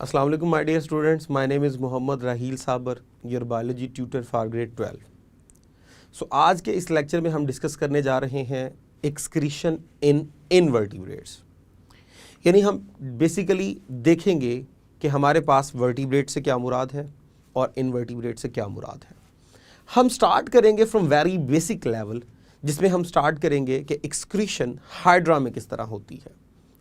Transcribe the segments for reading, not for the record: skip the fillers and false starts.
Assalamu alaikum my dear students, my name is Mohammad Raheel Sabar, your biology tutor for grade 12. So आज के इस lecture में हम discuss करने जा रहे हैं एक्सक्रीशन इन इनवर्टिब्रेट्स, यानी हम बेसिकली देखेंगे कि हमारे पास वर्टिब्रेट से क्या मुराद है और इनवर्टिब्रेट से क्या मुराद है। हम स्टार्ट करेंगे फ्रॉम वेरी बेसिक लेवल, जिसमें हम स्टार्ट करेंगे कि एक्सक्रीशन हाइड्रा में किस तरह होती है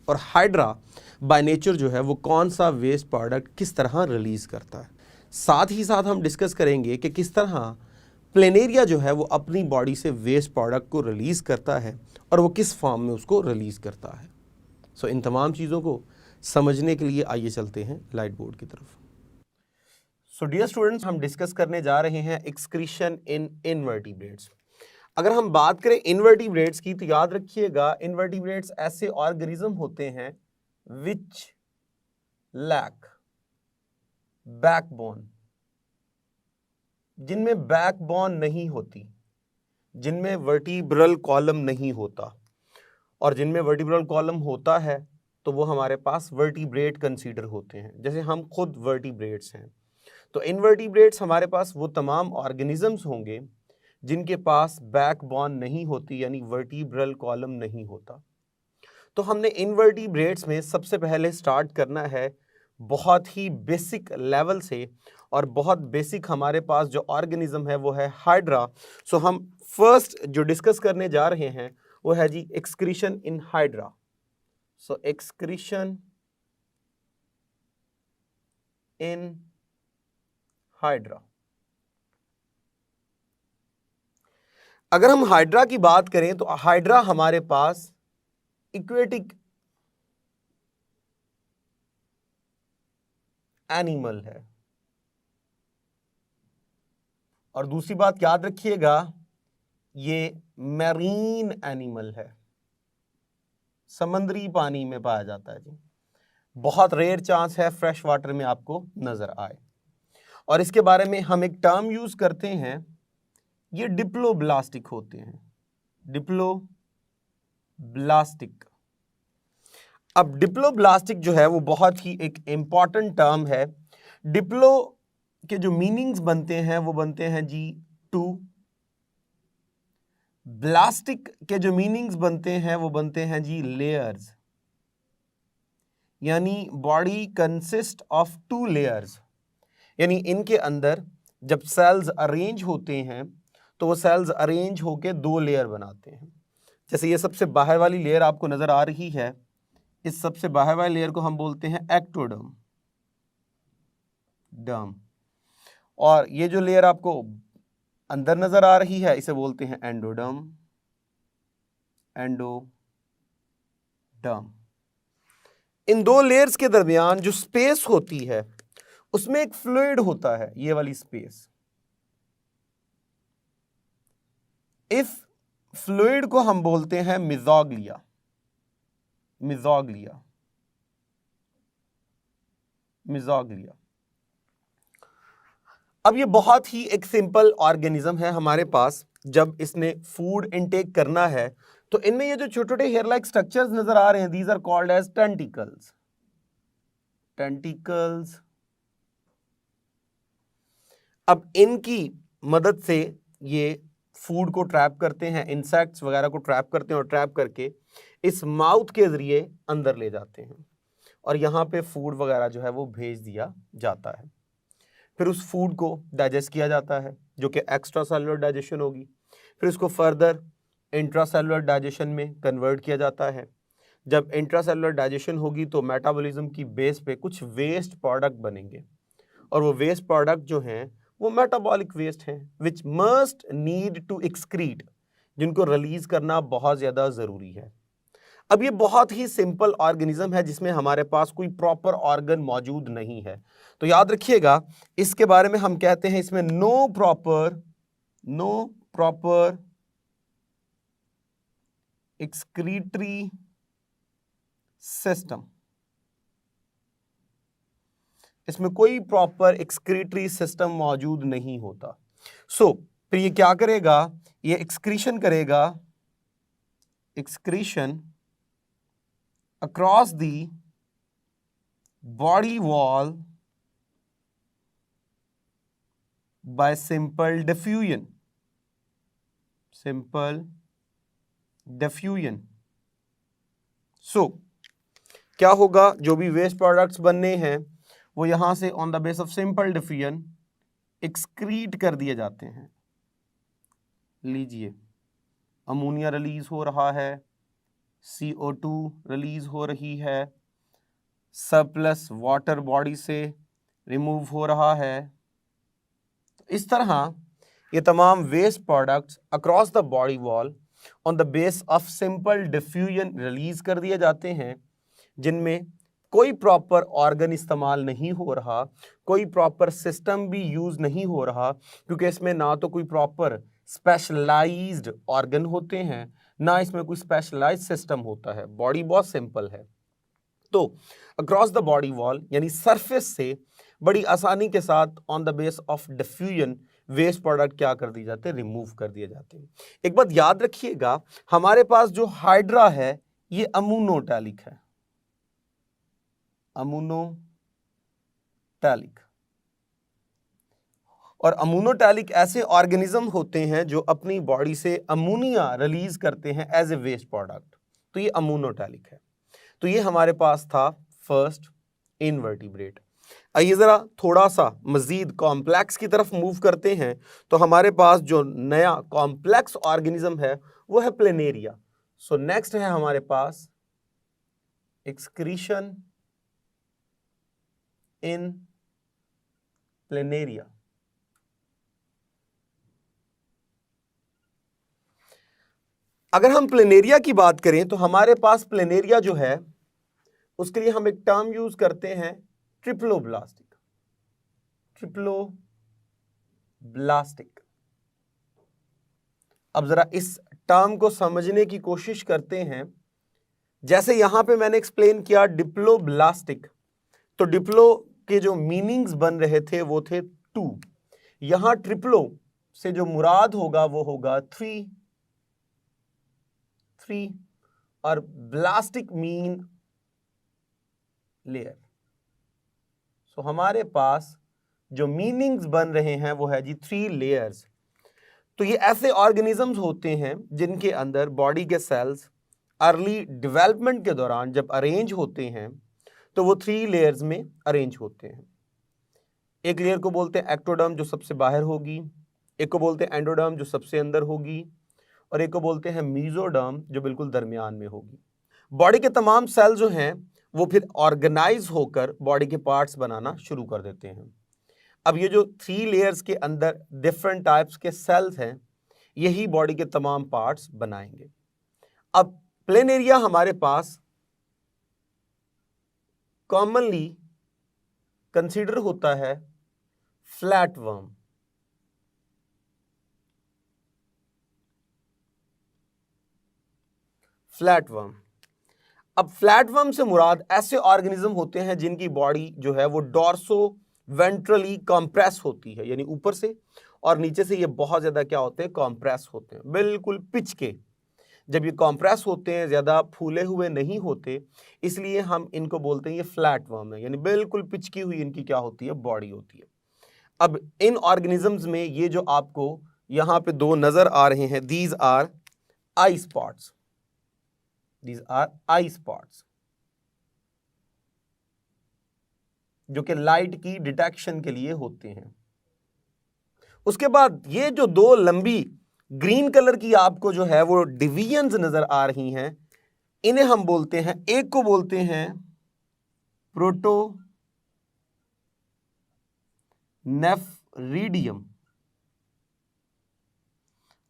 और हाइड्रा बाय नेचर जो है वो कौन सा वेस्ट प्रोडक्ट किस तरह रिलीज़ करता है। साथ ही साथ हम डिस्कस करेंगे कि किस तरह प्लेनेरिया जो है वो अपनी बॉडी से वेस्ट प्रोडक्ट को रिलीज़ करता है और वो किस फॉर्म में उसको रिलीज़ करता है। सो इन तमाम चीज़ों को समझने के लिए आइए चलते हैं लाइट बोर्ड की तरफ। सो डियर स्टूडेंट्स, हम डिस्कस करने जा रहे हैं एक्सक्रीशन इन इनवर्टिब्रेट्स। अगर हम बात करें इनवर्टिब्रेट्स की तो याद रखिएगा, इनवर्टिब्रेट्स ऐसे ऑर्गेनिज्म होते हैं विच लैक बैकबोन, जिनमें बैकबोन नहीं होती, जिनमें वर्टिब्रल कॉलम नहीं होता, और जिनमें वर्टिब्रल कॉलम होता है तो वो हमारे पास वर्टिब्रेट कंसीडर होते हैं। जैसे हम खुद वर्टिब्रेट्स हैं, तो इनवर्टिब्रेट्स हमारे पास वो तमाम ऑर्गेनिजम्स होंगे जिनके पास बैकबोन नहीं होती, यानी वर्टिब्रल कॉलम नहीं होता। तो हमने इनवर्टिब्रेट्स में सबसे पहले स्टार्ट करना है बहुत ही बेसिक लेवल से, और बहुत बेसिक हमारे पास जो ऑर्गेनिज्म है वो है हाइड्रा। सो हम फर्स्ट जो डिस्कस करने जा रहे हैं वो है जी excretion in hydra. So excretion in hydra. अगर हम हाइड्रा की बात करें तो हाइड्रा हमारे पास इक्वेटिक एनिमल है, और दूसरी बात याद रखिएगा ये मैरीन एनिमल है, समंदरी पानी में पाया जाता है जी। बहुत रेयर चांस है फ्रेश वाटर में आपको नजर आए। और इसके बारे में हम एक टर्म यूज करते हैं, ये डिप्लोब्लास्टिक होते हैं, डिप्लोब्लास्टिक। अब डिप्लोब्लास्टिक जो है वो बहुत ही एक इंपॉर्टेंट टर्म है। डिप्लो के जो मीनिंग्स बनते हैं वो बनते हैं जी टू, ब्लास्टिक के जो मीनिंग्स बनते हैं वो बनते हैं जी लेयर्स, यानी body consist of two layers, यानी इनके अंदर जब सेल्स अरेंज होते हैं तो वो सेल्स अरेंज होके दो लेयर बनाते हैं। जैसे ये सबसे बाहर वाली लेयर आपको नजर आ रही है, इस सबसे बाहर वाली लेयर को हम बोलते हैं एक्टोडर्म, डर्म, और ये जो लेयर आपको अंदर नजर आ रही है इसे बोलते हैं एंडोडर्म, एंडोडर्म। इन दो लेयर्स के दरमियान जो स्पेस होती है उसमें एक फ्लूइड होता है, ये वाली स्पेस। इस फ्लूइड को हम बोलते हैं मिजोग्लिया, मिजोग्लिया, मिजोग्लिया। अब ये बहुत ही एक सिंपल ऑर्गेनिज्म है हमारे पास। जब इसने फूड इनटेक करना है तो इनमें ये जो छोटे छोटे हेयर लाइक स्ट्रक्चर्स नजर आ रहे हैं, these are called as tentacles, tentacles. अब इनकी मदद से ये फूड को ट्रैप करते हैं, इंसेक्ट्स वगैरह को ट्रैप करते हैं, और ट्रैप करके इस माउथ के जरिए अंदर ले जाते हैं, और यहाँ पे फूड वगैरह जो है वो भेज दिया जाता है। फिर उस फूड को डाइजेस्ट किया जाता है, जो कि एक्स्ट्रा सेलुलर डाइजेशन होगी। फिर उसको फर्दर इंट्रा सेलुलर डाइजेशन में कन्वर्ट किया जाता है। जब इंट्रा सेलुलर डाइजेशन होगी तो मेटाबॉलिज्म की बेस पे कुछ वेस्ट प्रोडक्ट बनेंगे, और वो वेस्ट प्रोडक्ट जो हैं वो मेटाबॉलिक वेस्ट हैं which must need to excrete, जिनको रिलीज करना बहुत ज़्यादा ज़रूरी है। अब ये बहुत ही सिंपल ऑर्गेनिज्म है जिसमें हमारे पास कोई प्रॉपर ऑर्गन मौजूद नहीं है। तो याद रखिएगा इसके बारे में हम कहते हैं इसमें नो प्रॉपर एक्सक्रीटरी सिस्टम, इसमें कोई प्रॉपर एक्सक्रीटरी सिस्टम मौजूद नहीं होता। सो फिर ये क्या करेगा, ये एक्सक्रीशन करेगा, excretion across the body wall by simple diffusion. Simple diffusion. So क्या होगा, जो भी वेस्ट प्रोडक्ट्स बनने हैं वो यहां से on the base of simple diffusion excrete कर दिए जाते हैं. लीजिए, अमोनिया रिलीज हो रहा है, CO2 रिलीज हो रही है, सरप्लस वाटर बॉडी से रिमूव हो रहा है. इस तरह ये तमाम waste products across the body wall on the base of simple diffusion release कर दिए जाते हैं, जिनमें कोई प्रॉपर ऑर्गन इस्तेमाल नहीं हो रहा, कोई प्रॉपर सिस्टम भी यूज नहीं हो रहा, क्योंकि इसमें ना तो कोई प्रॉपर स्पेशलाइज्ड ऑर्गन होते हैं, ना इसमें कोई स्पेशलाइज्ड सिस्टम होता है. बॉडी बहुत सिंपल है. तो अक्रॉस द बॉडी वॉल यानी सरफेस से बड़ी आसानी के साथ on the base of diffusion waste product क्या कर दिए जाते हैं, रिमूव कर दिए जाते हैं. एक बात याद रखिएगा, हमारे पास जो हाइड्रा है ये अमोनोटैलिक है. अमोनोटैलिक. और अमोनोटैलिक ऐसे ऑर्गेनिज्म होते हैं जो अपनी बॉडी से अमोनिया रिलीज करते हैं एज ए वेस्ट प्रोडक्ट. तो ये अमोनोटैलिक है. तो ये हमारे पास था फर्स्ट इनवर्टिब्रेट. आइए जरा थोड़ा सा मजीद कॉम्प्लेक्स की तरफ मूव करते हैं. तो हमारे पास जो नया कॉम्प्लेक्स ऑर्गेनिज्म है वो है प्लेनेरिया. सो नेक्स्ट है हमारे पास एक्सक्रीशन इन प्लेनेरिया. अगर हम प्लेनेरिया की बात करें तो हमारे पास प्लेनेरिया जो है उसके लिए हम एक टर्म यूज करते हैं, ट्रिप्लोब्लास्टिक. ट्रिप्लोब्लास्टिक. अब जरा इस टर्म को समझने की कोशिश करते हैं. जैसे यहां पे मैंने एक्सप्लेन किया डिप्लोब्लास्टिक, तो डिप्लो के जो मीनिंग्स बन रहे थे वो थे 2. यहां ट्रिप्लो से जो मुराद होगा वो होगा 3 और ब्लास्टिक मीन लेयर. सो हमारे पास जो मीनिंग्स बन रहे हैं वो है जी 3 लेयर्स. तो ये ऐसे ऑर्गेनिजम्स होते हैं जिनके अंदर बॉडी के सेल्स अर्ली डेवलपमेंट के दौरान जब अरेंज होते हैं तो वो 3 लेयर्स में अरेंज होते हैं. एक लेयर को बोलते हैं एक्टोडर्म जो सबसे बाहर होगी, एक को बोलते हैं एंडोडर्म जो सबसे अंदर होगी, और एक को बोलते हैं मीजोडर्म जो बिल्कुल दरमियान में होगी. बॉडी के तमाम सेल जो हैं वो फिर ऑर्गेनाइज होकर बॉडी के पार्ट्स बनाना शुरू कर देते हैं. अब ये जो 3 लेयर्स के अंदर डिफरेंट टाइप्स के सेल्स हैं यही बॉडी के तमाम पार्ट्स बनाएंगे. अब प्लेनेरिया हमारे पास कॉमनली कंसीडर होता है फ्लैटवर्म. फ्लैटवर्म. अब फ्लैटवर्म से मुराद ऐसे ऑर्गेनिज्म होते हैं जिनकी बॉडी जो है वो डॉर्सो वेंट्रली कंप्रेस होती है, यानी ऊपर से और नीचे से ये बहुत ज्यादा क्या होते हैं, कंप्रेस होते हैं, बिल्कुल पिच के. जब ये कंप्रेस होते हैं, ज्यादा फूले हुए नहीं होते, इसलिए हम इनको बोलते हैं ये फ्लैटवर्म है, यानी बिल्कुल पिचकी हुई इनकी क्या होती है, बॉडी होती है. अब इन ऑर्गेनिजम्स में ये जो आपको यहां पे 2 नजर आ रहे हैं, these are I spots. These are eye spots जो कि लाइट की डिटेक्शन के लिए होते हैं. उसके बाद ये जो 2 लंबी ग्रीन कलर की आपको जो है वो डिवीजन्स नजर आ रही हैं, इन्हें हम बोलते हैं, एक को बोलते हैं प्रोटोनेफ्रिडियम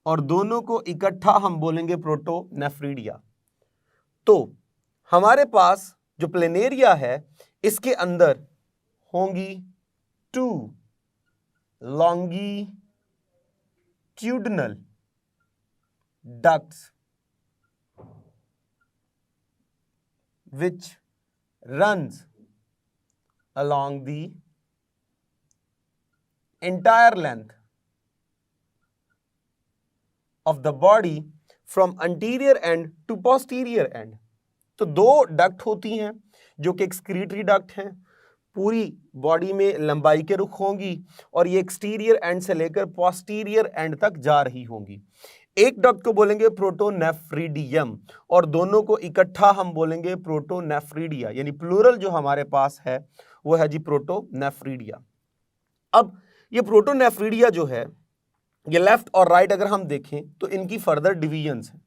और दोनों को इकट्ठा हम बोलेंगे प्रोटोनेफ्रिडिया. तो हमारे पास जो प्लेनेरिया है इसके अंदर होंगी 2 longitudinal ducts which runs along the entire length of the body from anterior end to posterior end. तो 2 डक्ट होती हैं जो कि एक्सक्रीटरी डक्ट हैं, पूरी बॉडी में लंबाई के रुख होंगी और ये एक्सटीरियर एंड से लेकर पोस्टीरियर एंड तक जा रही होंगी। एक डक्ट को बोलेंगे प्रोटोनेफ्रिडियम और दोनों को इकट्ठा हम बोलेंगे प्रोटोनेफ्रिडिया, यानी प्लूरल जो हमारे पास है वो है जी प्रोटोनेफ्रिडिया। अब ये प्रोटोनेफ्रिडिया जो है ये लेफ्ट और राइट अगर हम देखें तो इनकी फर्दर डिवीजन्स हैं।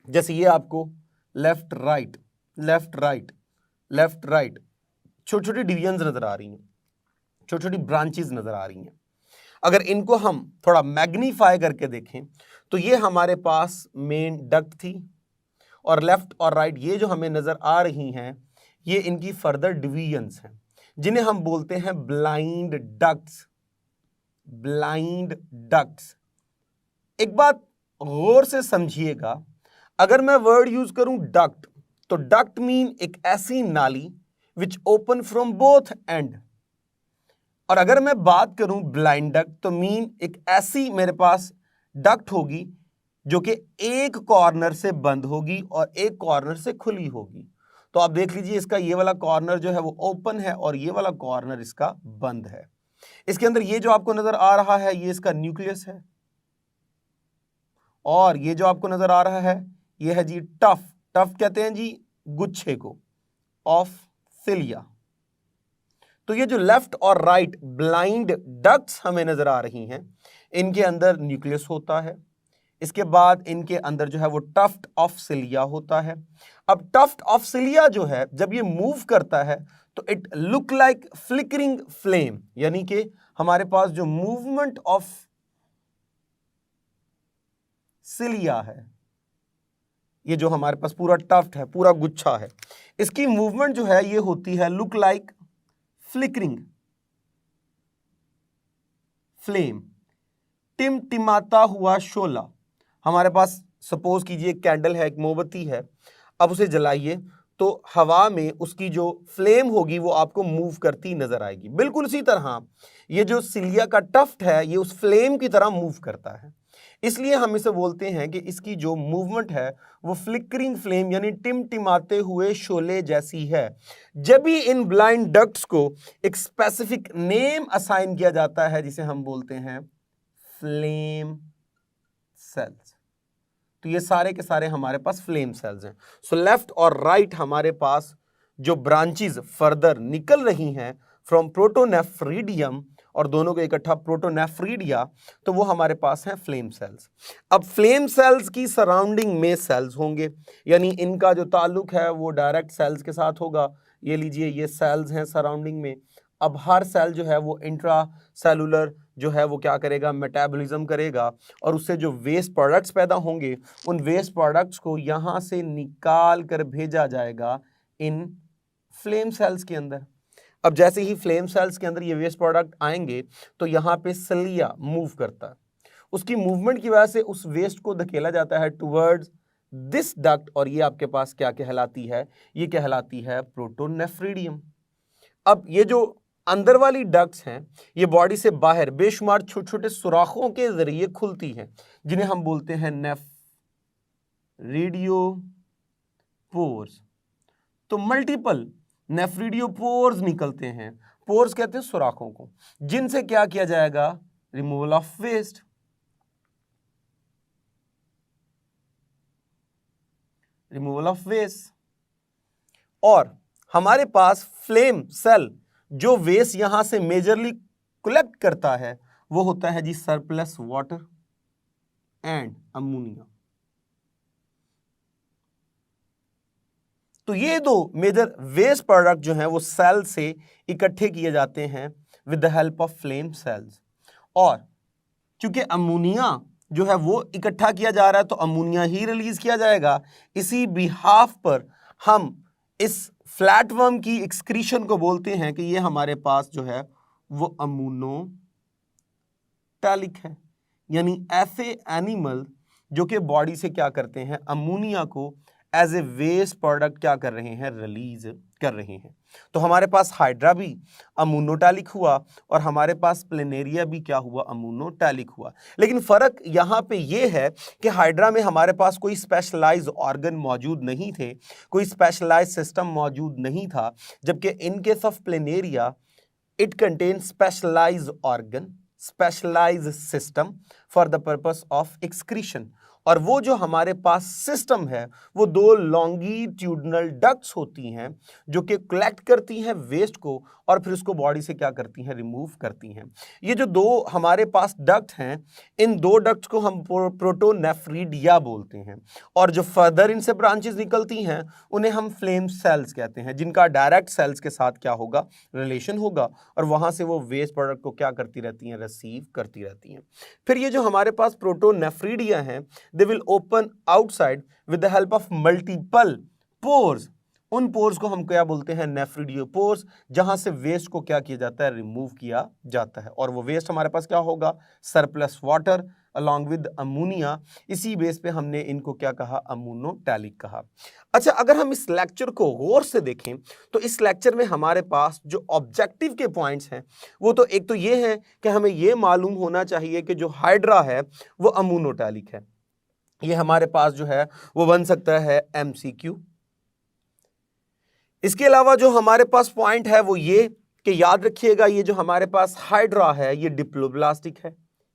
जैसे ये आपको left right left right left right छोटी छोटी डिवीजन्स नजर आ रही हैं, छोटी छोटी ब्रांचेस नजर आ रही हैं। अगर इनको हम थोड़ा मैग्नीफाई करके देखें तो ये हमारे पास मेन डक्ट थी और लेफ्ट और राइट ये जो हमें नजर आ रही हैं ये इनकी फर्दर डिवीजन्स हैं जिन्हें हम बोलते हैं ब्लाइंड डक्ट्स। Blind ducts. एक बात गौर से समझिएगा, अगर मैं वर्ड यूज करूं डक्ट तो डक्ट मीन एक ऐसी नाली which open from both and, और अगर मैं बात करूं ब्लाइंड डक्ट तो मीन एक ऐसी मेरे पास डक्ट होगी जो कि एक कॉर्नर से बंद होगी और एक कॉर्नर से खुली होगी। तो आप देख लीजिए इसका ये वाला कॉर्नर जो है वो ओपन है और ये वाला कॉर्नर इसका बंद है। इसके अंदर ये जो आपको नजर आ रहा है ये इसका न्यूक्लियस है और ये जो आपको नजर आ रहा है ये है जी टफ। टफ कहते हैं जी गुच्छे को, ऑफ सिलिया। तो ये जो लेफ्ट और राइट ब्लाइंड डक्ट्स हमें नजर आ रही हैं इनके अंदर न्यूक्लियस होता है, इसके बाद इनके अंदर जो है वो टफ्ट ऑफ सिलिया होता है। अब टफ्ट ऑफ सिलिया जो है जब ये मूव करता है तो it look like flickering flame, यानी कि हमारे पास जो मूवमेंट ऑफ सिलिया है, ये जो हमारे पास पूरा टफ्ट है, पूरा गुच्छा है, इसकी मूवमेंट जो है ये होती है लुक लाइक फ्लिकरिंग फ्लेम, टिमटिमाता हुआ शोला। हमारे पास सपोज कीजिए एक कैंडल है, एक मोमबत्ती है, अब उसे जलाइए तो हवा में उसकी जो फ्लेम होगी वो आपको मूव करती नजर आएगी। बिल्कुल इसी तरह ये जो सिलिया का टफ्ट है ये उस फ्लेम की तरह मूव करता है, इसलिए हम इसे बोलते हैं कि इसकी जो मूवमेंट है वो फ्लिकरिंग फ्लेम यानी टिमटिमाते हुए शोले जैसी है। जब भी इन ब्लाइंड डक्ट्स को एक स्पेसिफिक नेम असाइन किया जाता है जिसे हम बोलते हैं फ्लेम सेल्स। तो ये सारे के सारे हमारे पास फ्लेम सेल्स हैं। सो लेफ्ट और राइट हमारे पास जो ब्रांचेस फर्दर निकल रही हैं फ्रॉम प्रोटोनेफ्रिडियम और दोनों को इकट्ठा प्रोटोनेफ्रिडिया, तो वो हमारे पास हैं फ्लेम सेल्स। अब फ्लेम सेल्स की सराउंडिंग में सेल्स होंगे, यानी इनका जो ताल्लुक है वो डायरेक्ट सेल्स के साथ होगा। ये लीजिए ये सेल्स हैं सराउंडिंग में। अब हर सेल जो है वो इंट्रा सेलुलर जो है वो क्या करेगा, मेटाबॉलिज्म करेगा और उससे जो वेस्ट प्रोडक्ट्स पैदा होंगे उन वेस्ट प्रोडक्ट्स को यहाँ से निकाल कर भेजा जाएगा इन फ्लेम सेल्स के अंदर। अब जैसे ही फ्लेम सेल्स के अंदर ये वेस्ट प्रोडक्ट आएंगे तो यहाँ पे सिलिया मूव करता है, उसकी मूवमेंट की वजह से उस वेस्ट को धकेला जाता है टुवर्ड्स दिस डक्ट और ये आपके पास क्या कहलाती है, ये कहलाती है प्रोटोनेफ्रिडियम। अब ये जो अंदर वाली डक्ट्स हैं ये बॉडी से बाहर बेशुमार छोटे छोटे सुराखों के जरिए खुलती हैं जिन्हें हम बोलते हैं नेफ्रिडियोपोर्स। तो मल्टीपल नेफ्रिडियोपोर्स निकलते हैं। पोर्स कहते हैं सुराखों को, जिनसे क्या किया जाएगा, removal of waste. Removal of waste. और हमारे पास फ्लेम सेल जो वेस्ट यहां से मेजरली कलेक्ट करता है वो होता है जी सरप्लस वाटर एंड अमोनिया। तो ये दो मेजर वेस्ट प्रोडक्ट जो हैं वो सेल से इकट्ठे किए जाते हैं with the help of flame cells. और क्योंकि अमोनिया जो है वो इकट्ठा किया जा रहा है तो अमोनिया ही रिलीज किया जाएगा। इसी बिहाफ पर हम इस फ्लैटवर्म की एक्सक्रीशन को बोलते हैं कि ये हमारे पास जो है वो अमोनोटैलिक है, यानी ऐसे एनिमल जो कि बॉडी से क्या करते हैं, अमोनिया को एज ए वेस्ट प्रोडक्ट क्या कर रहे हैं, रिलीज कर रहे हैं। तो हमारे पास हाइड्रा भी अमोनोटैलिक हुआ और हमारे पास प्लेनेरिया भी क्या हुआ, अमोनोटैलिक हुआ। लेकिन फर्क यहां पे ये है कि हाइड्रा में हमारे पास कोई स्पेशलाइज्ड ऑर्गन मौजूद नहीं थे, कोई स्पेशलाइज्ड सिस्टम मौजूद नहीं था, जबकि in case of planaria it contain specialised organ, specialised system for the purpose of excretion. और वो जो हमारे पास सिस्टम है वो दो लॉन्गिट्यूडनल डक्ट्स होती हैं जो कि कलेक्ट करती हैं वेस्ट को और फिर उसको बॉडी से क्या करती हैं, रिमूव करती हैं। ये जो दो हमारे पास डक्ट हैं, इन दो डक्ट्स को हम प्रोटोनेफ्रिडिया बोलते हैं, और जो फर्दर इनसे ब्रांचेस निकलती हैं उन्हें हम फ्लेम सेल्स कहते हैं, जिनका डायरेक्ट सेल्स के साथ क्या होगा, रिलेशन होगा, और वहां से वो वेस्ट प्रोडक्ट को क्या करती रहती हैं, रिसीव करती रहती हैं। फिर ये जो हमारे पास प्रोटोनेफ्रिडिया हैं, they will open outside with the help of multiple pores। उन पोर्स को हम क्या बोलते हैं, नेफ्रिडियोपोर्स, जहां से वेस्ट को क्या किया जाता है, रिमूव किया जाता है। और वो वेस्ट हमारे पास क्या होगा, surplus water along with ammonia. इसी बेस पे हमने इनको क्या कहा, अमोनोटैलिक कहा। अच्छा, अगर हम इस लेक्चर को गौर से देखें तो इस लेक्चर में हमारे पास जो ऑब्जेक्टिव के पॉइंट्स हैं वो तो एक तो ये है कि हमें ये मालूम होना चाहिए कि जो हाइड्रा है वो अमोनोटैलिक है। ये हमारे पास जो है वो बन सकता है MCQ। इसके अलावा जो हमारे पास पॉइंट है वो ये कि याद रखिएगा ये जो हमारे पास हाइड्रा है ये डिप्लोब्लास्टिक है।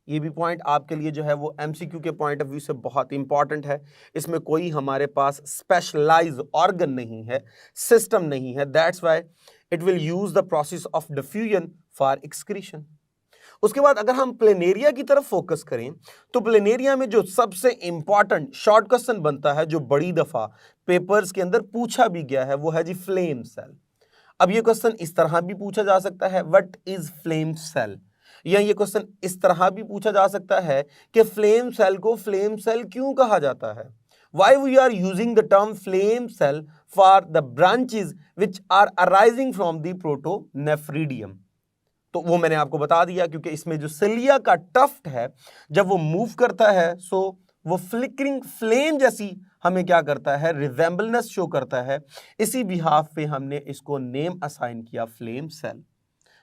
ये भी पॉइंट आपके लिए जो है वो MCQ के पॉइंट ऑफ व्यू से बहुत इंपॉर्टेंट है। इसमें कोई हमारे पास स्पेशलाइज्ड ऑर्गन नहीं है, सिस्टम नहीं है, that's why it will use the process of diffusion for excretion. उसके बाद अगर हम प्लेनेरिया की तरफ फोकस करें तो प्लेनेरिया में जो सबसे इंपॉर्टेंट शॉर्ट क्वेश्चन बनता है, जो बड़ी दफा पेपर्स के अंदर पूछा भी गया है, वो है जी फ्लेम सेल। अब ये क्वेश्चन इस तरह भी पूछा जा सकता है, व्हाट इज फ्लेम सेल, या ये क्वेश्चन इस तरह भी पूछा जा सकता है कि फ्लेम सेल को फ्लेम सेल क्यों कहा जाता है, why we are using the term flame cell for the branches which are arising from the protonephridium। तो वो मैंने आपको बता दिया, क्योंकि इसमें जो सिलिया का टफ्ट है जब वो मूव करता है सो वो फ्लिकरिंग फ्लेम जैसी हमें क्या करता है, रिजेंबलनेस शो करता है। इसी बिहाफ पे हमने इसको नेम असाइन किया फ्लेम सेल।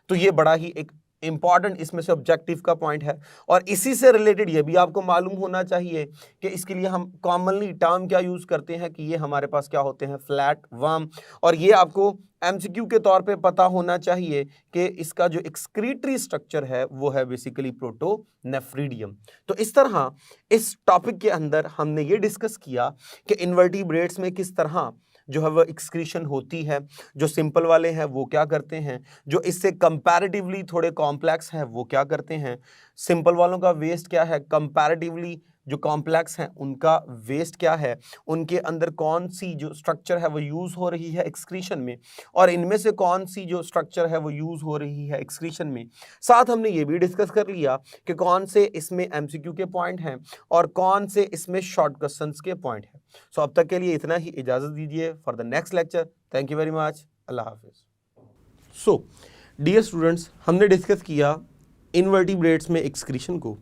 तो ये बड़ा ही एक इंपॉर्टेंट इसमें से ऑब्जेक्टिव का पॉइंट है। और इसी से रिलेटेड ये भी आपको मालूम होना चाहिए कि इसके लिए हम कॉमनली टर्म क्या यूज करते हैं कि ये हमारे पास क्या होते हैं, फ्लैट वर्म। और ये आपको MCQ के तौर पे पता होना चाहिए कि इसका जो एक्सक्रीटरी स्ट्रक्चर है वो है बेसिकली प्रोटोनेफ्रिडियम। तो इस तरह इस टॉपिक के अंदर हमने ये डिस्कस किया कि इन्वर्टिब्रेट्स में किस तरह जो है वो एक्सक्रीशन होती है। जो सिंपल वाले हैं वो क्या करते हैं, जो इससे कंपैरेटिवली थोड़े कॉम्प्लेक्स हैं वो क्या करते हैं। सिंपल वालों का वेस्ट क्या है, कंपैरेटिवली जो कॉम्प्लेक्स हैं उनका वेस्ट क्या है, उनके अंदर कौन सी जो स्ट्रक्चर है वो यूज़ हो रही है एक्सक्रीशन में, और इनमें से कौन सी जो स्ट्रक्चर है वो यूज़ हो रही है एक्सक्रीशन में। साथ हमने ये भी डिस्कस कर लिया कि कौन से इसमें MCQ के पॉइंट हैं और कौन से इसमें शॉर्ट क्वेश्चंस के पॉइंट हैं। सो अब तक के लिए इतना ही, इजाज़त दीजिए for the next lecture. Thank you very much, अल्लाह हाफिज़। सो डियर स्टूडेंट्स, हमने डिस्कस किया इनवर्टिब्रेट्स में एक्सक्रीशन को,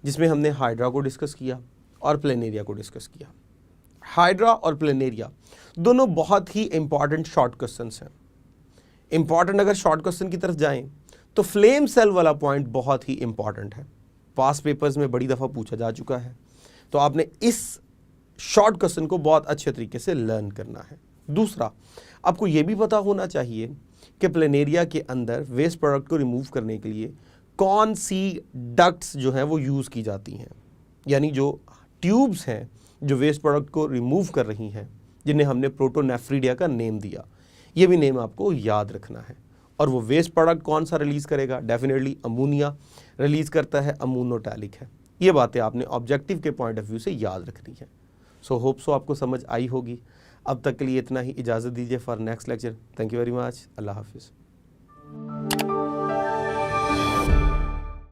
जिसमें हमने हाइड्रा को डिस्कस किया और प्लेनेरिया को डिस्कस किया। हाइड्रा और प्लेनेरिया दोनों बहुत ही इंपॉर्टेंट शॉर्ट क्वेश्चंस हैं। इंपॉर्टेंट अगर शॉर्ट क्वेश्चन की तरफ जाएं तो फ्लेम सेल वाला पॉइंट बहुत ही इंपॉर्टेंट है, पास्ट पेपर्स में बड़ी दफ़ा पूछा जा चुका है। तो आपने इस शॉर्ट क्वेश्चन को बहुत अच्छे तरीके से लर्न करना है। दूसरा, आपको ये भी पता होना चाहिए कि प्लेनेरिया के अंदर वेस्ट प्रोडक्ट को रिमूव करने के लिए कौन सी डक्ट्स जो हैं वो यूज़ की जाती हैं, यानी जो ट्यूब्स हैं जो वेस्ट प्रोडक्ट को रिमूव कर रही हैं, जिन्हें हमने प्रोटोनेफ्रिडिया का नेम दिया। ये भी नेम आपको याद रखना है। और वो वेस्ट प्रोडक्ट कौन सा रिलीज़ करेगा, डेफिनेटली अमोनिया रिलीज़ करता है, अमोनोटैलिक है। ये बातें आपने ऑब्जेक्टिव के पॉइंट ऑफ व्यू से याद रखनी है। सो होप सो आपको समझ आई होगी। अब तक के लिए इतना ही, इजाज़त दीजिए for next lecture. Thank you very much, अल्लाह हाफिज़।